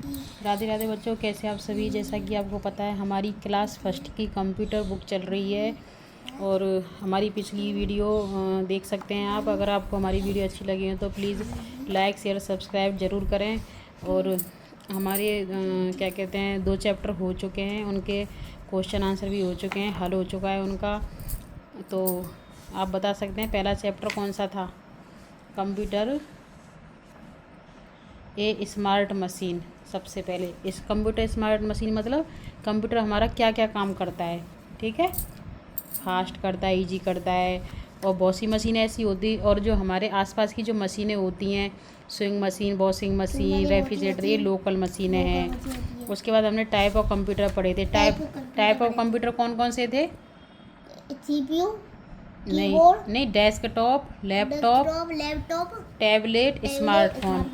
राधे राधे बच्चों, कैसे आप सभी। जैसा कि आपको पता है हमारी क्लास फर्स्ट की कंप्यूटर बुक चल रही है और हमारी पिछली वीडियो देख सकते हैं आप। अगर आपको हमारी वीडियो अच्छी लगी हो तो प्लीज़ लाइक शेयर सब्सक्राइब ज़रूर करें। और हमारे क्या कहते हैं 2 चैप्टर हो चुके हैं, उनके क्वेश्चन आंसर भी हो चुके हैं, हल हो चुका है उनका। तो आप बता सकते हैं पहला चैप्टर कौन सा था। कंप्यूटर ए स्मार्ट मशीन। सबसे पहले इस कंप्यूटर स्मार्ट मशीन मतलब कंप्यूटर हमारा क्या क्या काम करता है, ठीक है। फास्ट करता है, इजी करता है। और बहुत सी मशीन ऐसी होती, और जो हमारे आसपास की जो मशीनें होती हैं, swing machine, washing machine, refrigerator, ये लोकल मशीनें हैं। उसके बाद हमने टाइप ऑफ कंप्यूटर पढ़े थे। टाइप ऑफ कंप्यूटर कौन कौन से थे। CPU, नहीं नहीं, डेस्कटॉप, लैपटॉप, टैबलेट, स्मार्टफोन।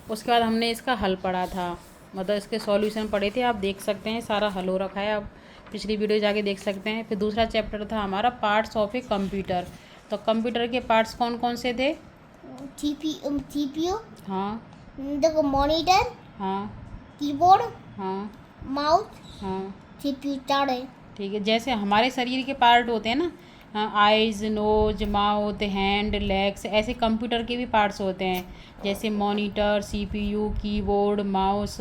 उसके बाद हमने इसका हल पढ़ा था, मतलब इसके सॉल्यूशन पढ़े थे। आप देख सकते हैं सारा हल हो रखा है, आप पिछली वीडियो जाके देख सकते हैं। फिर दूसरा चैप्टर था हमारा पार्ट्स ऑफ ए कंप्यूटर। तो कंप्यूटर के पार्ट्स कौन कौन से थे। CPU, हाँ देखो मॉनिटर, हाँ कीबोर्ड, हाँ माउस, हाँ, CPU 4 है। ठीक है। जैसे हमारे शरीर के पार्ट होते हैं ना, eyes, nose, mouth, hand, legs, ऐसे कंप्यूटर के भी पार्ट्स होते हैं। जैसे मॉनिटर, CPU, कीबोर्ड, माउस।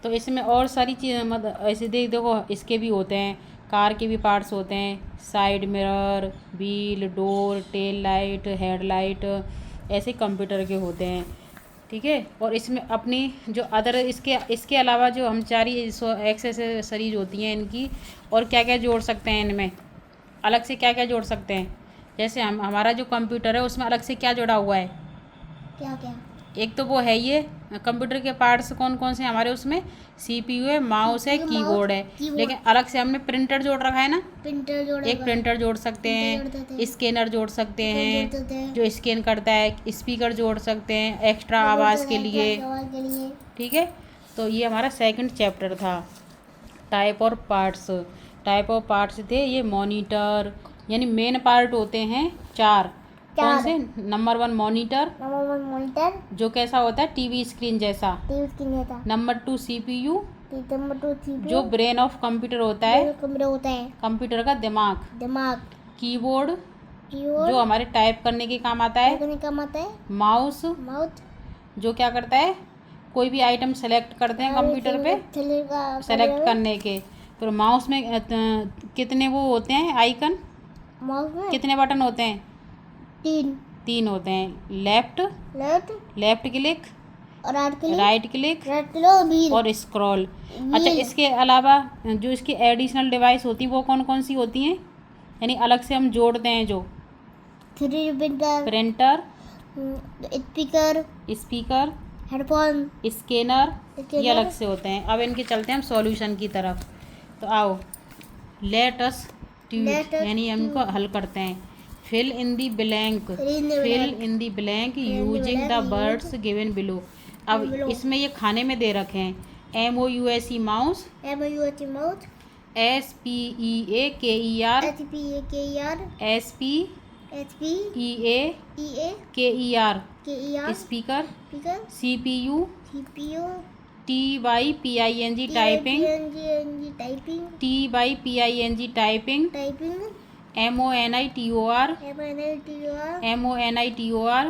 तो इसमें और सारी चीज़ें, मतलब ऐसे देखो इसके भी होते हैं। कार के भी पार्ट्स होते हैं, side mirror, wheel, door, tail light, headlight, ऐसे कंप्यूटर के होते हैं, ठीक है। और इसमें अपनी जो अदर इसके अलावा जो हम सारी एक्सेसरीज होती हैं इनकी, और क्या क्या जोड़ सकते हैं इनमें, अलग से क्या क्या जोड़ सकते हैं। जैसे हमारा जो कंप्यूटर है उसमें अलग से क्या जुड़ा हुआ है। क्या क्या एक तो वो है ये कंप्यूटर के पार्ट्स कौन कौन से हमारे उसमें, CPU है, माउस है, कीबोर्ड है। लेकिन अलग से हमने प्रिंटर जोड़ रखा है ना, प्रिंटर जोड़ा एक प्रिंटर जोड़ सकते हैं, स्कैनर जोड़ सकते हैं जो स्कैन करता है, स्पीकर जोड़ सकते हैं एक्स्ट्रा आवाज़ के लिए, ठीक है। तो ये हमारा सेकंड चैप्टर था, टाइप और पार्ट्स। टाइप ऑफ पार्ट्स थे ये मॉनिटर, यानी मेन पार्ट होते हैं 4। कौन से। नंबर 1 मॉनिटर, जो कैसा होता है टीवी स्क्रीन जैसा। नंबर 2 CPU, जो ब्रेन ऑफ कंप्यूटर होता है, कंप्यूटर का दिमाग। कीबोर्ड, जो हमारे टाइप करने के काम आता है। माउस, जो क्या करता है, कोई भी आइटम सेलेक्ट करते हैं कंप्यूटर पे सेलेक्ट करने के। फिर माउस में कितने वो होते हैं आइकन, कितने बटन होते हैं। 3 होते हैं। लेफ्ट क्लिक, राइट क्लिक और स्क्रॉल। अच्छा, इसके अलावा जो इसकी एडिशनल डिवाइस होती हैं वो कौन कौन सी होती हैं, यानी अलग से हम जोड़ते हैं जो। प्रिंटर, स्पीकर, हेडफोन, स्कैनर, ये अलग से होते हैं। अब इनके चलते हैं हम सॉल्यूशन की तरफ। तो आओ, लेट अस ट्यूट, यानी हम इनको हल करते हैं। Fill in the blank using the words given below. अब इसमें ये खाने में दे रखे हैं, MOUSE mouse, SPEAKER, SPEAKER, speaker, CPU, TYPING typing, MONITOR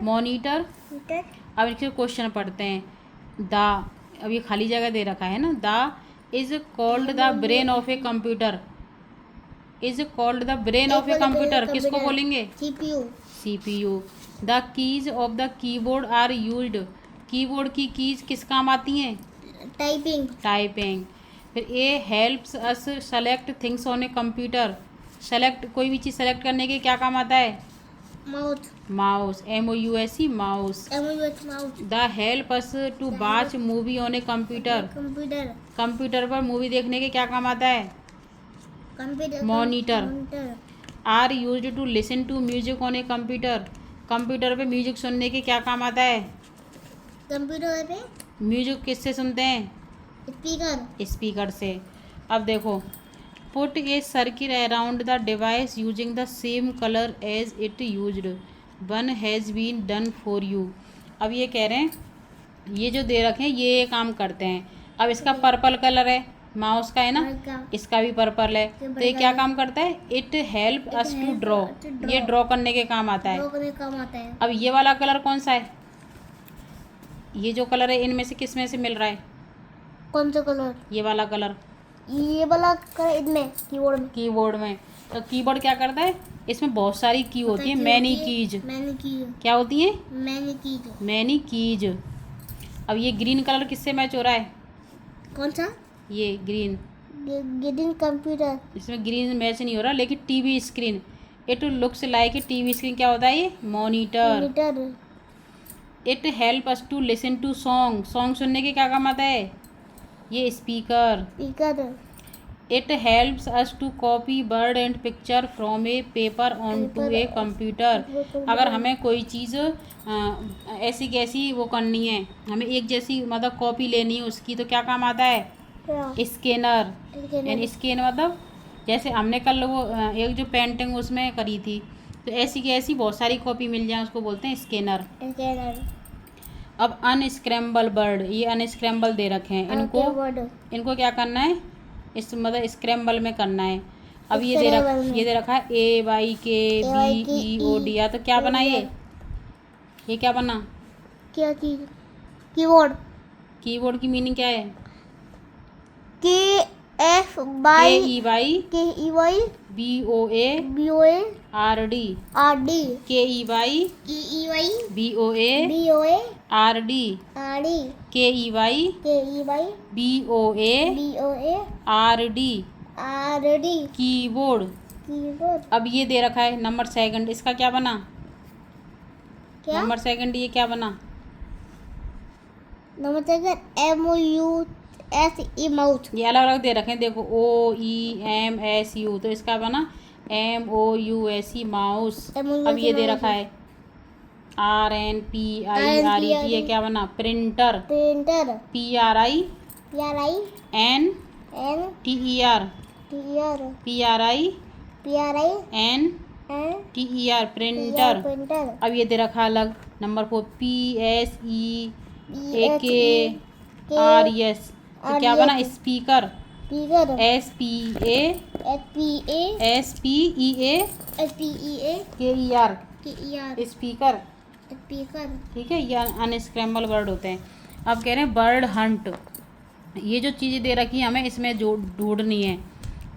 monitor. अब इसके क्वेश्चन पढ़ते हैं। अब ये खाली जगह दे रखा है ना। The is called the brain of a computer, किसको बोलेंगे। CPU। The keys of the keyboard are used, keyboard की कीज किस काम आती हैं, टाइपिंग। फिर a helps us select things on a computer, कोई भी चीज़ सेलेक्ट करने के क्या काम आता है, mouse, MOUSE mouse. The help us to watch movie on a computer, computer पर मूवी देखने के क्या काम आता है, monitor. Are used to listen to music on a computer पे म्यूजिक सुनने के क्या काम आता है, कंप्यूटर पे म्यूजिक किससे सुनते हैं, स्पीकर से। अब देखो, put a circle around the device using the same colour as it used, one has been done for you. अब ये कह रहे हैं ये जो दे रखे हैं ये काम करते हैं। अब इसका पर्पल कलर है, माउस का है ना, इसका भी पर्पल है, तो ये क्या काम करता है? It help us to draw, ये ड्रॉ करने के काम आता है। ड्रॉ करने का काम आता है। अब ये वाला कलर कौन सा है? ये जो कलर है इनमें से किस में से मिल रहा है? कौन सा कलर? ये वाला कलर, ये वाला कलर इनमें कीबोर्ड में। कीबोर्ड में। तो कीबोर्ड क्या करता है? इसमें बहुत सारी की होती है, मैनी कीज। Many keys. क्या होती है? Many keys. Many keys. अब ये ग्रीन कलर किससे मैच हो रहा है? कौन सा? ये ग्रीन, ग्रीन कंप्यूटर। इसमें ग्रीन मैच नहीं हो रहा, लेकिन TV screen, it looks like TV screen. क्या होता है ये? Monitor. Monitor. It help us to listen to song, song सुनने के क्या काम आता है? ये speaker. Speaker. It helps us to copy word and picture from a paper on to a computer. अगर हमें कोई चीज़ ऐसी कैसी वो करनी है, हमें एक जैसी मतलब कॉपी लेनी है उसकी, तो क्या काम आता है? स्कैनर। यानी स्कैन मतलब जैसे हमने कल वो एक जो पेंटिंग उसमें करी थी, तो ऐसी की ऐसी बहुत सारी कॉपी मिल जाए उसको बोलते हैं स्कैनर। अब अनस्क्रैम्बल बर्ड, ये अनस्क्रैम्बल दे रखे हैं, इनको क्या करना है? इस मतलब स्क्रैम्बल में करना है। अब ये दे रखा है AYKBEOD, तो क्या बना ये क्या बना? क्या चीज? कीबोर्ड। कीबोर्ड की मीनिंग क्या है? KEY BOA RD, keyboard. अब ये दे रखा है नंबर सेकंड, इसका क्या बना? क्या? नंबर सेकंड ये क्या बना? Number second MOUSE mouth. ये अलग अलग दे रखे हैं, देखो OEMSU, तो इसका बना MOUSE माउस। अब ये दे रखा है RNPIRE, ये क्या बना? प्रिंटर। PRINTER, printer. अब ये दे रखा अलग नंबर 4 PSEAKRES, तो क्या बना? स्पीकर। SPEAKER, speaker. ठीक है, ये अनस्क्रैम्बल वर्ड होते हैं। अब कह रहे हैं बर्ड हंट, ये जो चीज़ें दे रखी हैं हमें इसमें जो ढूंढनी है,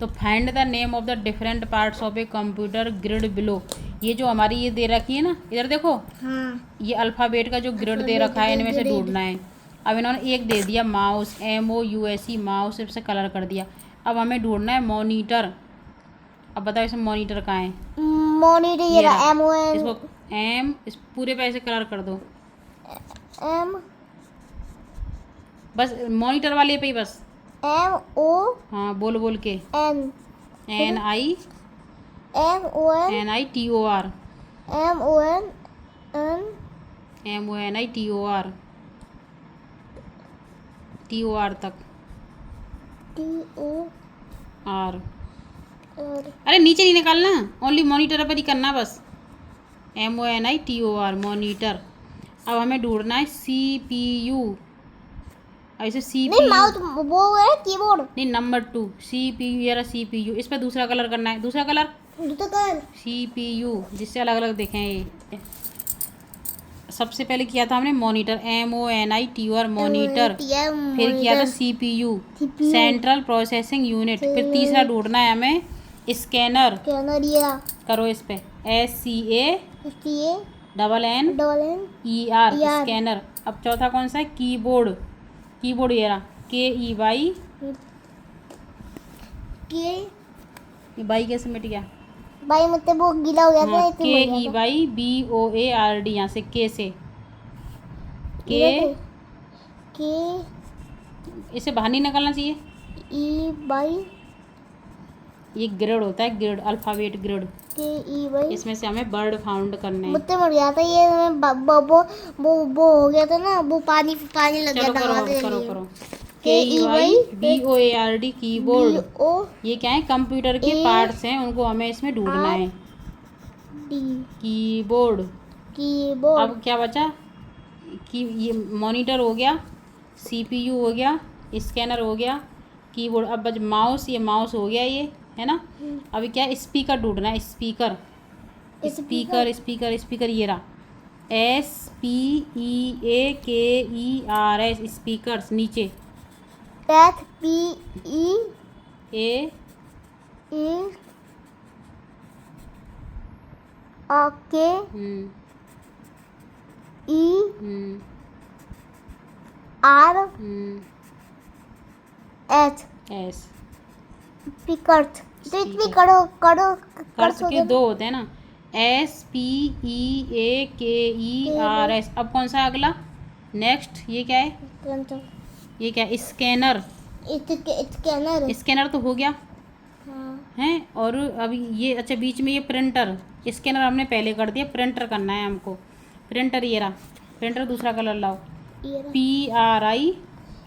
तो find the name of the different parts of a computer grid below. ये जो हमारी ये दे रखी है ना, इधर देखो, हाँ। ये अल्फ़ाबेट का जो ग्रिड दे रखा है इनमें से ढूंढना है। अब इन्होंने एक दे दिया माउस, MOUSE माउस, से कलर कर दिया। अब हमें ढूंढना है मॉनिटर। अब बताओ इसमें मॉनिटर कहाँ है? मॉनिटर ये रहा, इसको इस पूरे पे ऐसे कलर कर दो, बस मॉनिटर वाले पे ही बस MO हाँ बोल के NITOR TOR तक TOR। अरे नीचे नहीं निकालना, ओनली मॉनिटर पर ही करना बस, MONITOR मॉनिटर। अब हमें ढूंढना है CPU। अब इसे CPU माउथ वो है कीबोर्ड। नहीं, नंबर 2 CPU, ये रहा CPU। इस पर दूसरा कलर करना है, दूसरा कलर CPU, जिससे अलग अलग दिखें ये। सबसे पहले किया था हमने मॉनिटर, MONITOR मॉनिटर, फिर किया था CPU सेंट्रल प्रोसेसिंग यूनिट, फिर तीसरा ढूंढना है हमें स्कैनर। करो इस पे SCANNER स्कैनर। अब चौथा कौन सा है? कीबोर्ड। कीबोर्ड ये रहा KEY, बाई कैसे मिट गया? भाई मतलब वो गीला हो गया था, KEYBOARD, यहाँ से के से के इसे बाहर नहीं निकलना चाहिए। ये ग्रिड होता है, ग्रिड अल्फ़ाबेट ग्रिड, इसमें से हमें वर्ड फाउंड करने हैं। मुझे मर गया था ये, वो हो गया था ना, वो पानी लग गया था। करो KEYBOARD कीबोर्ड। ये क्या है? कंप्यूटर के पार्ट्स हैं, उनको हमें इसमें ढूंढना है। कीबोर्ड। अब क्या बचा? की ये मॉनिटर हो गया, CPU हो गया, स्कैनर हो गया, कीबोर्ड। अब बस माउस, ये माउस हो गया ये, है ना। अभी क्या है, स्पीकर ढूंढना है, स्पीकर स्पीकर स्पीकर स्पीकर ये रहा, SPEAKERS स्पीकर्स। नीचे SPEAKERS एस स्पीकर्स। तो इतनी करो करो कर कर्स के 2 होते हैं ना, SPEAKERS। अब कौन सा अगला, नेक्स्ट ये क्या है, ये क्या है, स्कैनर। स्कैनर। स्कैनर तो हो गया है। और अभी ये अच्छा बीच में ये प्रिंटर। स्कैनर हमने पहले कर दिया, प्रिंटर करना है हमको। प्रिंटर ये रहा, प्रिंटर दूसरा कलर लाओ,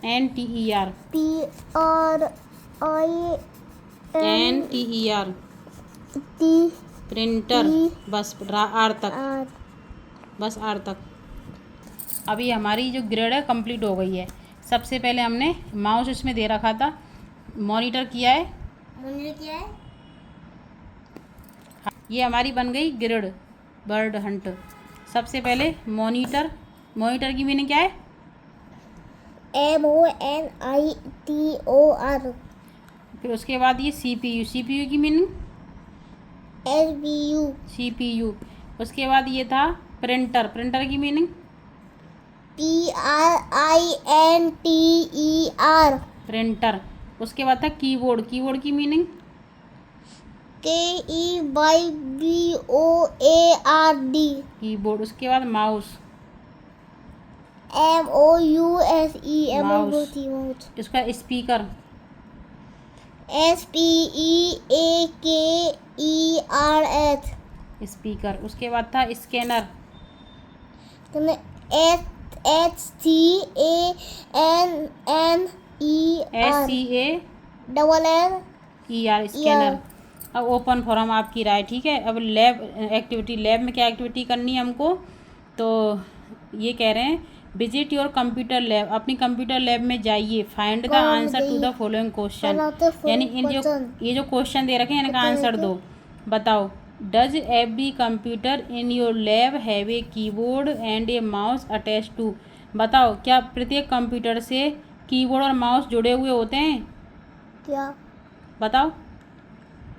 PRINTER प्रिंटर। बस आर तक, बस आर तक। अभी हमारी जो ग्रेड है कंप्लीट हो गई है। सबसे पहले हमने माउस इसमें दे रखा था, मॉनिटर किया है, ये हमारी बन गई ग्रिड बर्ड हंट। सबसे पहले मॉनिटर, मॉनिटर की मीनिंग क्या है, MONITOR। फिर उसके बाद ये CPU, CPU की मीनिंग CPU। उसके बाद ये था प्रिंटर, प्रिंटर की मीनिंग PRINTER। प्रिंटर। उसके बाद था कीबोर्ड, कीबोर्ड की मीनिंग KEYBOARD। कीबोर्ड। उसके बाद माउस, MOUSE। इसका स्पीकर SPEAKERS। स्पीकर। उसके बाद था स्कैनर, SCANNER स्कैनर। अब ओपन फॉरम आपकी राय, ठीक है। अब लैब एक्टिविटी, लैब में क्या एक्टिविटी करनी है हमको, तो ये कह रहे हैं विजिट योर कंप्यूटर लैब, अपनी कंप्यूटर लैब में जाइए, find the answer to the following question. यानी इन जो ये जो क्वेश्चन दे रखे हैं इनका आंसर दो। बताओ, does every computer in your lab have a keyboard and a mouse attach to. बताओ, क्या प्रत्येक कंप्यूटर से कीबोर्ड और माउस जुड़े हुए होते हैं, क्या, बताओ।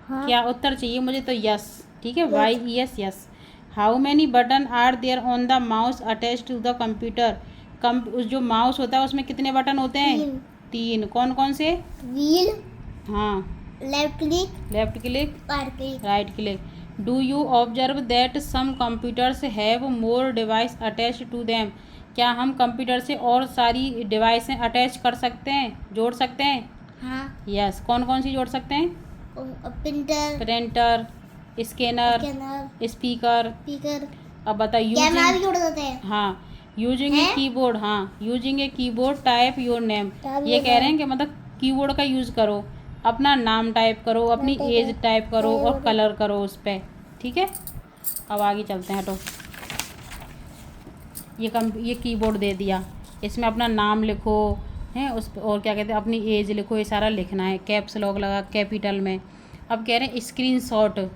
हाँ। क्या उत्तर चाहिए मुझे, तो यस, ठीक है, YES yes. How many button are there on the mouse attach to the computer. उस जो माउस होता है उसमें कितने बटन होते हैं, 3। कौन कौन से, व्हील, हाँ, left click, right click. Do you observe that some computers have more device attach to them. क्या हम कंप्यूटर से और सारी डिवाइसें अटैच कर सकते हैं, जोड़ सकते हैं, हाँ। यस। कौन कौन सी जोड़ सकते हैं, प्रिंटर, स्कैनर, स्पीकर। अब बताइए, कैमरा भी जोड़ देते हैं, हाँ, यूजिंग ए कीबोर्ड, हाँ, using a keyboard type your name. ये कह रहे हैं कि मतलब कीबोर्ड का यूज़ करो, अपना नाम टाइप करो, अपनी एज टाइप करो और कलर करो उस पर, ठीक है। अब आगे चलते हैं, हटो। ये कीबोर्ड दे दिया, इसमें अपना नाम लिखो, हैं उस और क्या कहते हैं, अपनी एज लिखो, ये सारा लिखना है, कैप्स लॉक लगा कैपिटल में। अब कह रहे हैं स्क्रीनशॉट।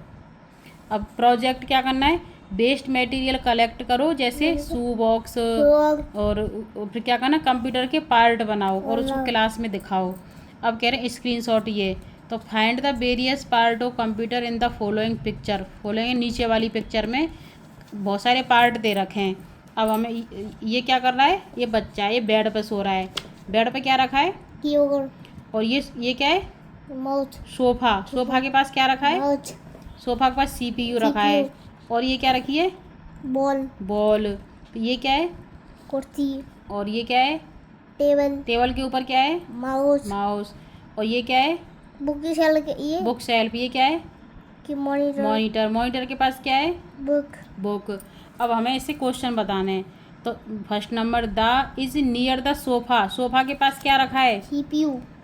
अब प्रोजेक्ट क्या करना है, वेस्ट मटेरियल कलेक्ट करो, जैसे शू बॉक्स, और फिर क्या करना, कंप्यूटर के पार्ट बनाओ और उसको क्लास में दिखाओ। अब कह रहे हैं स्क्रीनशॉट ये, तो find the various part of computer in the following picture. Following नीचे वाली पिक्चर में बहुत सारे पार्ट दे रखे हैं। अब हमें ये क्या कर रहा है, ये बच्चा है, ये बेड पे सो रहा है, बेड पे क्या रखा है, कीबोर्ड, और ये क्या है, माउस, सोफा, सोफा के पास क्या रखा है, सोफा के पास CPU रखा है, और ये क्या रखी है, बॉल। ये क्या है, कुर्सी, और ये क्या है, टेबल के ऊपर क्या है, माउस। और ये क्या है, बुक शेल्फ। ये क्या है, मॉनिटर के पास क्या है, बुक। अब हमें इससे क्वेश्चन बताने हैं। तो first number, the is near the sofa, sofa के पास क्या रखा है,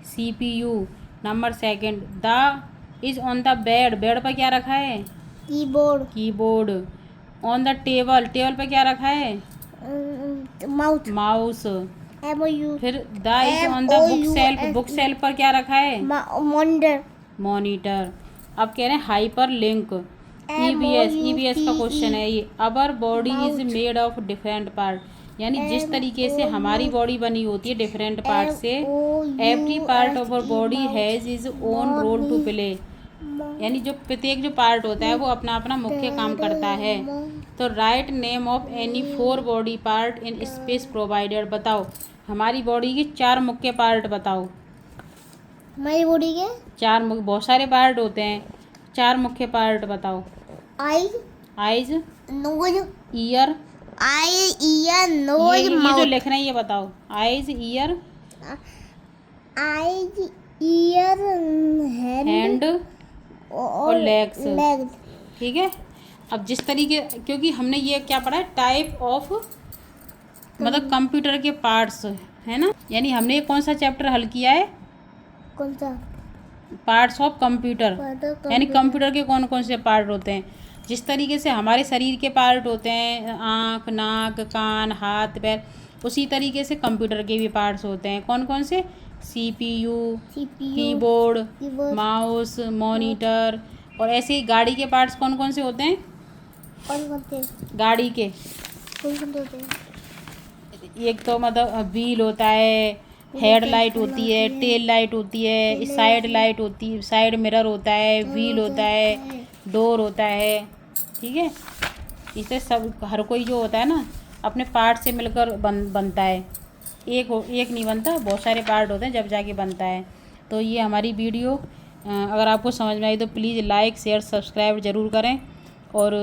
CPU। Number second, the is on the bed, bed पर क्या रखा है, keyboard. On the table, table पर क्या रखा है, माउथ माउस। MOU फिर the is on the book shelf, book shelf पर क्या रखा है? Monitor monitor. अब कह रहे हैं हाइपर लिंक। ईबीएस का क्वेश्चन है ये। Our body is made of different part, यानी जिस तरीके से हमारी बॉडी बनी होती है डिफरेंट पार्ट से, every part of our body has is own role to play, यानी जो प्रत्येक जो पार्ट होता है वो अपना अपना मुख्य काम करता है। तो write name of any 4 body part in space provided. बताओ हमारी बॉडी के 4 मुख्य पार्ट बताओ। हमारी बॉडी के 4 बहुत सारे पार्ट होते हैं, 4 मुख्य पार्ट बताओ। Eyes, nose, ear, ear, nose, ये जो माउथ। लिख रहे हैं ये बताओ। Eyes, ear, eyes, ear, hand और लेग्स। लेग्स। ठीक है। अब जिस तरीके, क्योंकि हमने ये क्या पढ़ा है, टाइप ऑफ मतलब कंप्यूटर के पार्ट्स, है ना, यानी हमने कौन सा चैप्टर हल किया है? कौन सा? पार्ट्स ऑफ कंप्यूटर, यानी कंप्यूटर के कौन कौन से पार्ट होते हैं। जिस तरीके से हमारे शरीर के पार्ट होते हैं, आँख, नाक, कान, हाथ, पैर, उसी तरीके से कंप्यूटर के भी पार्ट्स होते हैं। कौन कौन से? CPU, keyboard, mouse, monitor. और ऐसे ही गाड़ी के पार्ट्स कौन कौन से होते हैं? कौन कौन से? गाड़ी के कौन कौन से होते हैं? एक तो मतलब व्हील होता है, हेड लाइट होती है, टेल लाइट होती है, साइड लाइट होती है, साइड मिरर होता है, व्हील होता है, डोर होता है। ठीक है। इसे सब हर कोई जो होता है ना अपने पार्ट से मिलकर बनता है। एक नहीं बनता, बहुत सारे पार्ट होते हैं जब जाके बनता है। तो ये हमारी वीडियो अगर आपको समझ में आई तो प्लीज़ लाइक, शेयर, सब्सक्राइब ज़रूर करें। और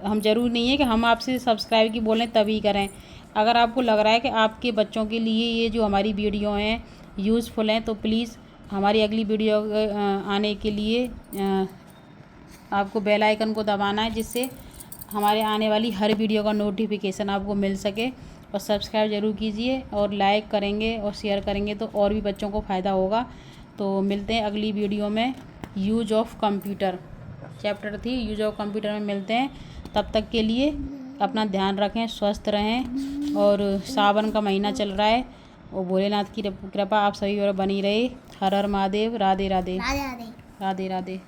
हम ज़रूर नहीं है कि हम आपसे सब्सक्राइब की बोलें तभी करें। अगर आपको लग रहा है कि आपके बच्चों के लिए ये जो हमारी वीडियो हैं यूज़फुल हैं तो प्लीज़ हमारी अगली वीडियो आने के लिए आपको बेल आइकन को दबाना है, जिससे हमारे आने वाली हर वीडियो का नोटिफिकेशन आपको मिल सके। और सब्सक्राइब ज़रूर कीजिए, और लाइक करेंगे और शेयर करेंगे तो और भी बच्चों को फ़ायदा होगा। तो मिलते हैं अगली वीडियो में। यूज ऑफ कंप्यूटर चैप्टर थी, यूज ऑफ कंप्यूटर में मिलते हैं। तब तक के लिए अपना ध्यान रखें, स्वस्थ रहें। और सावन का महीना चल रहा है और भोलेनाथ की कृपा आप सभी और बनी रहे। हर हर महादेव। राधे राधे। राधे राधे। राधे राधे।